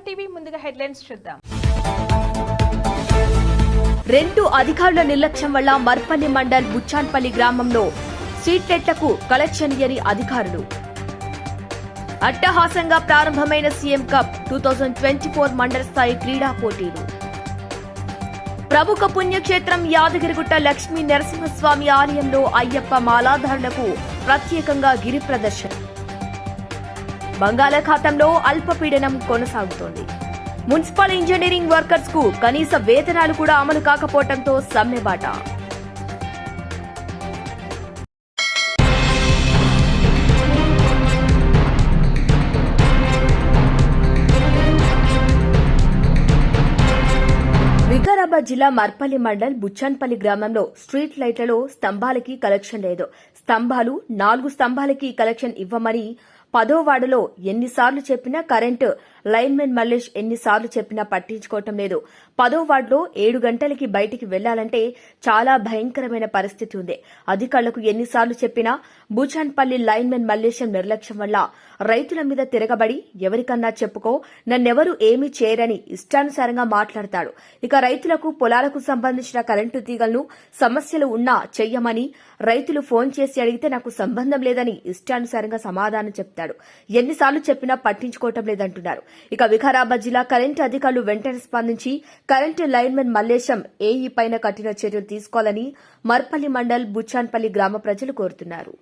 TV ముందుగా headlines చూద్దాం. 2 అధికారుల నిర్లక్ష్యం వల్ల మర్పల్లి మండల్ బుచ్చాన్పల్లి గ్రామంలో సీట్లెట్లకు కలెక్షన్ ఇయ్యని అధికారులు. అట్టహాసంగా ప్రారంభమైన సీఎం కప్ 2024 మండల స్థాయి క్రీడా పోటీలు. ప్రముఖ పుణ్యక్షేత్రం యాదగిరిగుట్ట లక్ష్మీ నరసింహస్వామి ఆలయంలో అయ్యప్ప మాలాధారులకు ప్రత్యేకంగా గిరి ప్రదర్శన. బంగాళాఖాతంలో అల్పపీడనం కొనసాగుతోంది. మున్సిపల్ ఇంజనీరింగ్ వర్కర్స్ కు కనీస వేతనాలు కూడా అమలు కాకపోవడంతో సమ్మెబాట. వికారాబాద్ జిల్లా మర్పల్లి మండల్ బుచ్చాన్పల్లి గ్రామంలో స్ట్రీట్ లైట్లలో స్తంభాలకి కలెక్షన్ లేదు. 4 స్తంభాలకి కలెక్షన్ ఇవ్వమని 10వ వార్డులో ఎన్నిసార్లు చెప్పినా కరెంటు లైన్మెన్ మల్లేష్ ఎన్నిసార్లు చెప్పినా పట్టించుకోవటం లేదు. 10వ వార్డులో 7 గంటలకి బయటికి వెళ్లాలంటే చాలా భయంకరమైన పరిస్థితి ఉంది. అధికారులకు ఎన్నిసార్లు చెప్పినా బుచ్చాన్పల్లి లైన్మెన్ మల్లేశం నిర్లక్ష్యం వల్ల రైతుల మీద తిరగబడి ఎవరికన్నా చెప్పుకో నన్నెవరూ ఏమీ చేయరని ఇష్టానుసారంగా మాట్లాడతాడు. ఇక రైతులకు పొలాలకు సంబంధించిన కరెంటు తీగలను సమస్యలు ఉన్నా చెయ్యమని రైతులు ఫోన్ చేసి అడిగితే నాకు సంబంధం లేదని ఇష్టానుసారంగా సమాధానం చెప్తాడు. ఎన్నిసార్లు చెప్పినా పట్టించుకోవటం లేదంటున్నారు. ఇక వికారాబాద్ జిల్లా కరెంటు అధికారులు వెంటనే స్పందించి కరెంటు లైన్మెన్ మల్లేశం ఏఈ పైన కఠిన చర్యలు తీసుకోవాలని మర్పల్లి మండల్ బుచ్చాన్పల్లి గ్రామ ప్రజలు కోరుతున్నారు.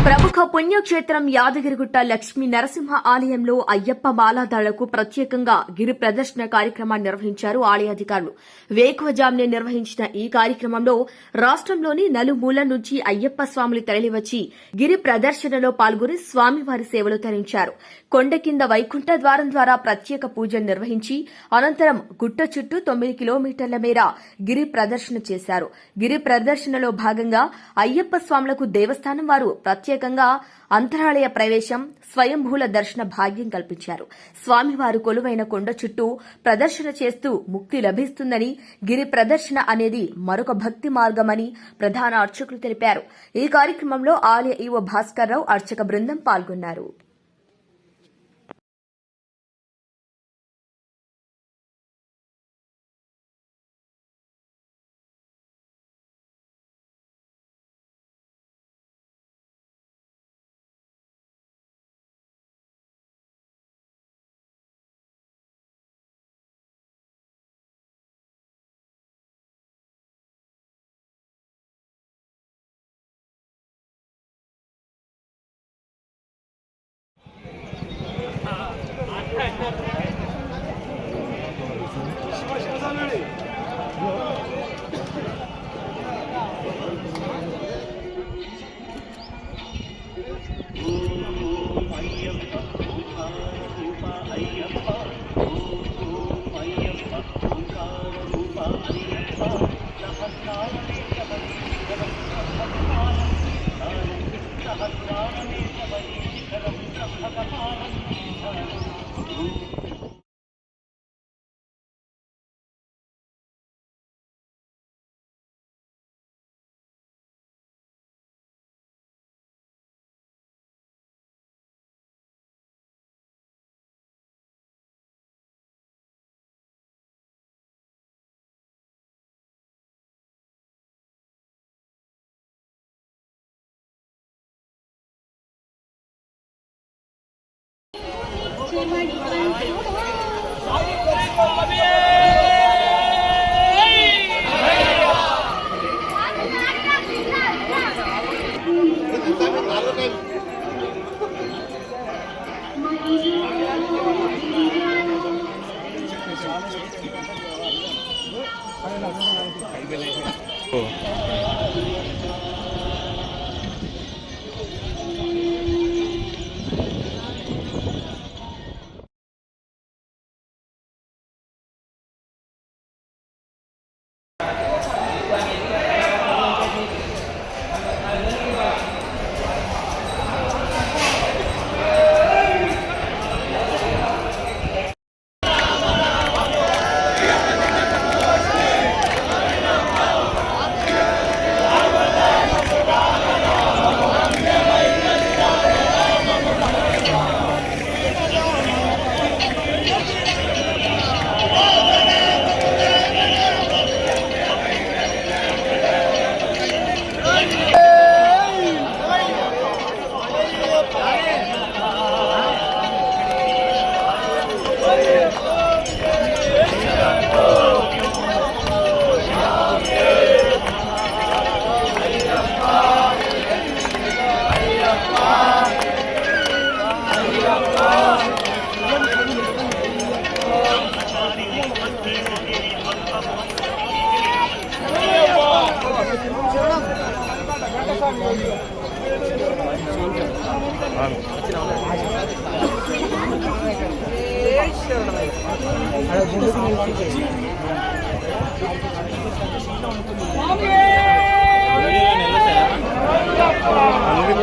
ప్రముఖ పుణ్యక్షేత్రం యాదగిరిగుట్ట లక్ష్మీ నరసింహ ఆలయంలో అయ్యప్ప మాలాధారులకు ప్రత్యేకంగా గిరి ప్రదర్శన కార్యక్రమాన్ని నిర్వహించారు ఆలయ అధికారులు. వేకువజామునే నిర్వహించిన ఈ కార్యక్రమంలో రాష్ట్రంలోని నలుమూల నుంచి అయ్యప్ప స్వాములు తరలివచ్చి గిరి ప్రదర్శనలో పాల్గొని స్వామివారి సేవలు తరించారు. కొండ కింద వైకుంఠ ద్వారం ద్వారా ప్రత్యేక పూజలు నిర్వహించి అనంతరం గుట్ట చుట్టూ 9 కిలోమీటర్ల మేర గిరి ప్రదర్శన చేశారు. గిరి ప్రదర్శనలో భాగంగా అయ్యప్ప స్వాములకు దేవస్థానం వారు ప్రత్యేకంగా అంతరాలయ ప్రవేశం స్వయంభూల దర్శన భాగ్యం కల్పించారు. స్వామివారు కొలువైన కొండ చుట్టూ ప్రదర్శన చేస్తూ ముక్తి లభిస్తుందని, గిరి ప్రదర్శన అనేది మరొక భక్తి మార్గమని ప్రధాన అర్చకులు తెలిపారు. ఈ కార్యక్రమంలో ఆలయ ఈవో భాస్కర్రావు అర్చక బృందం పాల్గొన్నారు.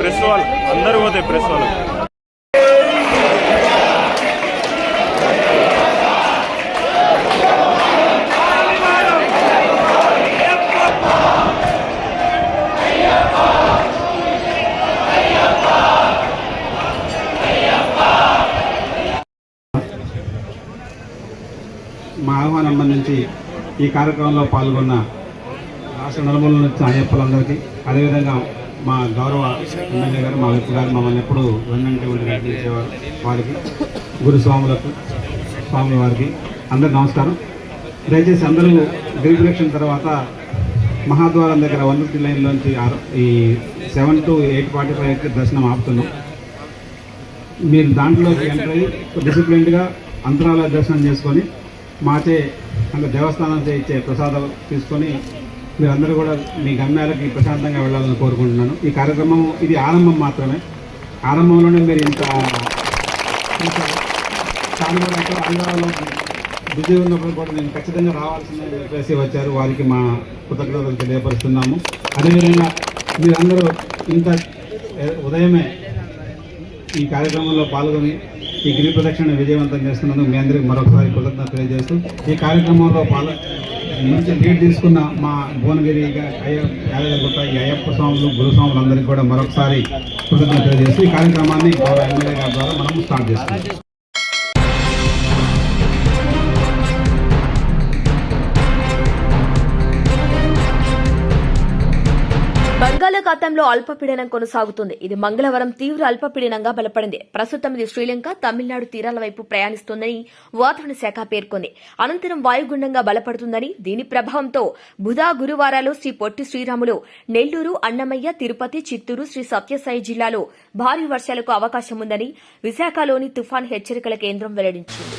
ప్రెస్ వాళ్ళు అందరూ పోతాయి ప్రెస్ వాళ్ళు. మా ఆహ్వానం నుంచి ఈ కార్యక్రమంలో పాల్గొన్న రాష్ట్ర నలుమూల నుంచి అయ్యప్పలందరికీ, అదేవిధంగా మా గౌరవ ఎమ్మెల్యే గారు, మా వ్యక్తి గారు మమ్మల్ని ఎప్పుడు వెన్నంటి ఉండి నడిపించేవారు, వారికి, గురుస్వాములకు, స్వామి వారికి అందరూ నమస్కారం. దయచేసి అందరూ గిరిప్రదక్షిణ తర్వాత మహాద్వారం దగ్గర 150 లైన్లోంచి ఈ 7 to 8:45 దర్శనం ఆపుతున్నాం. మీరు దాంట్లోకి ఎంటర్ అయ్యి డిసిప్లిన్డ్గా అంతరాల దర్శనం చేసుకొని మాచే అంటే దేవస్థానం ఇచ్చే ప్రసాదాలు తీసుకొని మీరందరూ కూడా మీ గమ్యాలకి ప్రశాంతంగా వెళ్ళాలని కోరుకుంటున్నాను. ఈ కార్యక్రమం ఇది ఆరంభం మాత్రమే. ఆరంభంలోనే మీరు ఇంత చాలామంది ఆంధ్రాలో బిజీ ఉన్నప్పుడు కూడా నేను ఖచ్చితంగా రావాల్సిందని చెప్పేసి వచ్చారు. వారికి మా కృతజ్ఞతలు తెలియపరుస్తున్నాము. అదేవిధంగా మీరందరూ ఇంత ఉదయమే ఈ కార్యక్రమంలో పాల్గొని ఈ గిరి ప్రదక్షిణ విజయవంతం చేస్తున్నందుకు మీ అందరికీ మరొకసారి కృతజ్ఞత తెలియజేస్తూ ఈ కార్యక్రమంలో మంచి లీడ్ తీసుకున్న మా భువనగిరి యాదగిరిగుట్ట ఈ అయ్యప్ప స్వాములు, గురుస్వాములందరికీ కూడా మరొకసారి కృతజ్ఞత తెలియజేస్తూ ఈ కార్యక్రమాన్ని గౌరవ ఎమ్మెల్యే గారి ద్వారా మనం స్టార్ట్ చేస్తున్నాం. బంగాళాఖాతంలో అల్పపీడనం కొనసాగుతుంది. ఇది మంగళవారం తీవ్ర అల్పపీడనంగా బలపడింది. ప్రస్తుతం ఇది శ్రీలంక, తమిళనాడు తీరాల వైపు ప్రయాణిస్తోందని వాతావరణ శాఖ పేర్కొంది. అనంతరం వాయుగుండంగా బలపడుతుందని, దీని ప్రభావంతో బుధ, గురువారాలు శ్రీ పొట్టి శ్రీరాములు, నెల్లూరు, అన్నమయ్య, తిరుపతి, చిత్తూరు, శ్రీ సత్యసాయి జిల్లాలో భారీ వర్షాలకు అవకాశం ఉందని విశాఖలోని తుఫాన్ హెచ్చరికల కేంద్రం వెల్లడించింది.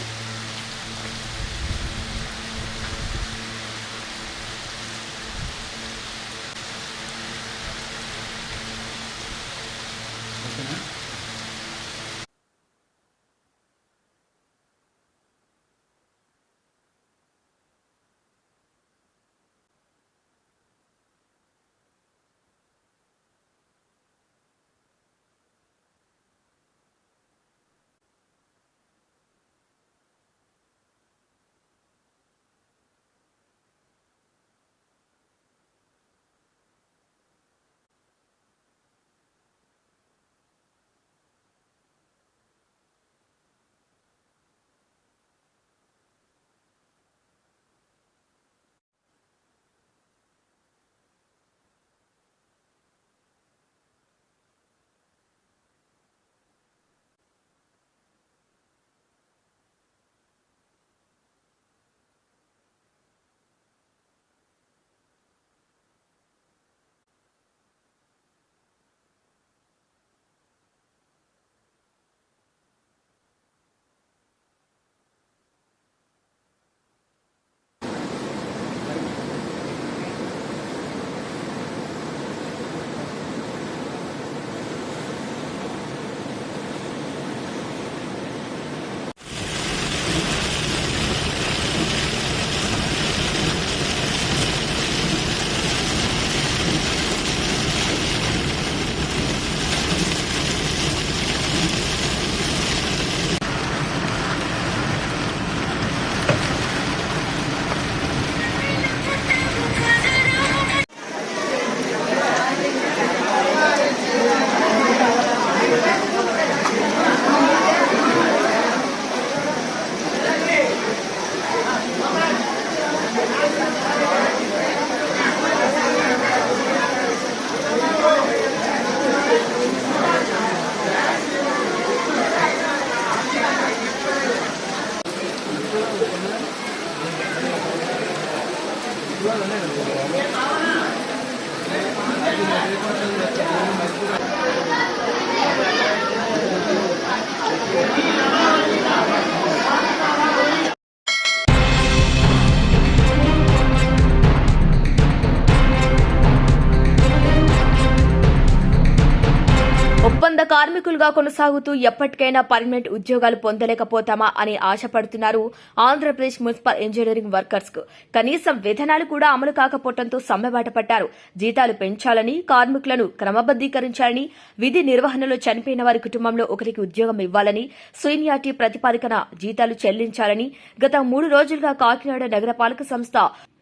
కార్మికులుగా కొనసాగుతూ ఎప్పటికైనా పర్మనెంట్ ఉద్యోగాలు పొందలేకపోతామా అని ఆశపడుతున్నారు ఆంధ్రప్రదేశ్ మున్సిపల్ ఇంజనీరింగ్ వర్కర్స్ కు. కనీసం వేతనాలు కూడా అమలు కాకపోవడంతో సమ్మెబాట పట్టారు. జీతాలు పెంచాలని, కార్మికులను క్రమబద్దీకరించాలని, విధి నిర్వహణలో చనిపోయిన వారి కుటుంబంలో ఒకరికి ఉద్యోగం ఇవ్వాలని, సీనియారిటీ ప్రతిపాదికన జీతాలు చెల్లించాలని గత 3 రోజులుగా కాకినాడ నగరపాలక సంస్థ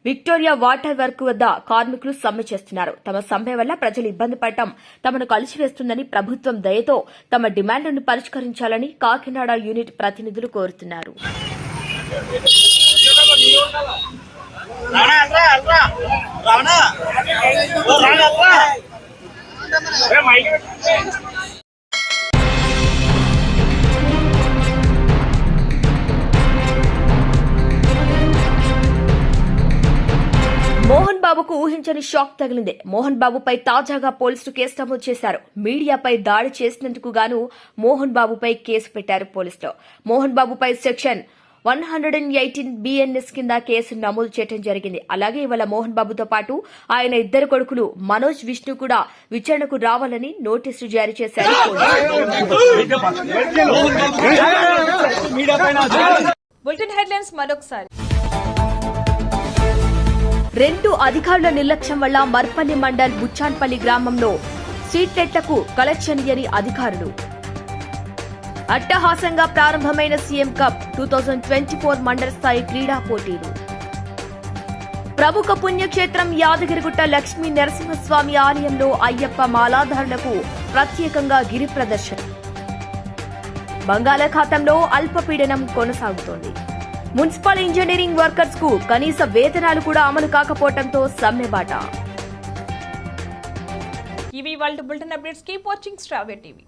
విక్టోరియా వాటర్ వర్క్ వద్ద కార్మికులు సమ్మె చేస్తున్నారు. తమ సమ్మె వల్ల ప్రజలు ఇబ్బంది పడటం తమను కలిసివేస్తుందని, ప్రభుత్వం దయతో తమ డిమాండ్లను పరిష్కరించాలని కాకినాడ యూనిట్ ప్రతినిధులు కోరుతున్నారు. మోహన్ బాబుకు ఊహించని షాక్ తగిలింది. మోహన్ బాబుపై తాజాగా పోలీసులు కేసు నమోదు చేశారు. మీడియాపై దాడి చేసినందుకు గాను మోహన్ బాబుపై కేసు పెట్టారు పోలీసులు. మోహన్ బాబుపై సెక్షన్ 118 BNS కింద కేసు నమోదు చేయడం జరిగింది. అలాగే ఇవాళ మోహన్ బాబుతో పాటు ఆయన 2 కొడుకులు మనోజ్, విష్ణు కూడా విచారణకు రావాలని నోటీసులు జారీ చేశారు మరొకసారి రెండు అధికారుల నిర్లక్ష్యం వల్ల మర్పల్లి మండల్ బుచ్చాన్పల్లి గ్రామంలో స్ట్రీట్లైట్లకు కలెక్షన్ ఇయ్యని అధికారులు. అట్టహాసంగా ప్రారంభమైన సీఎం కప్ 2024 మండల స్థాయి క్రీడా పోటీలు. ప్రముఖ పుణ్యక్షేత్రం యాదగిరిగుట్ట లక్ష్మీ నరసింహస్వామి ఆలయంలో అయ్యప్ప మాలాధారులకు ప్రత్యేకంగా గిరి ప్రదర్శన. బంగాళాఖాతంలో అల్పపీడనం కొనసాగుతోంది. మున్సిపల్ ఇంజనీరింగ్ వర్కర్స్ కు కనీస వేతనాలు కూడా అమలు కాకపోవడంతో సమ్మెబాట. ఇవి వాళ్ళ bulletin updates. Keep watching star TV.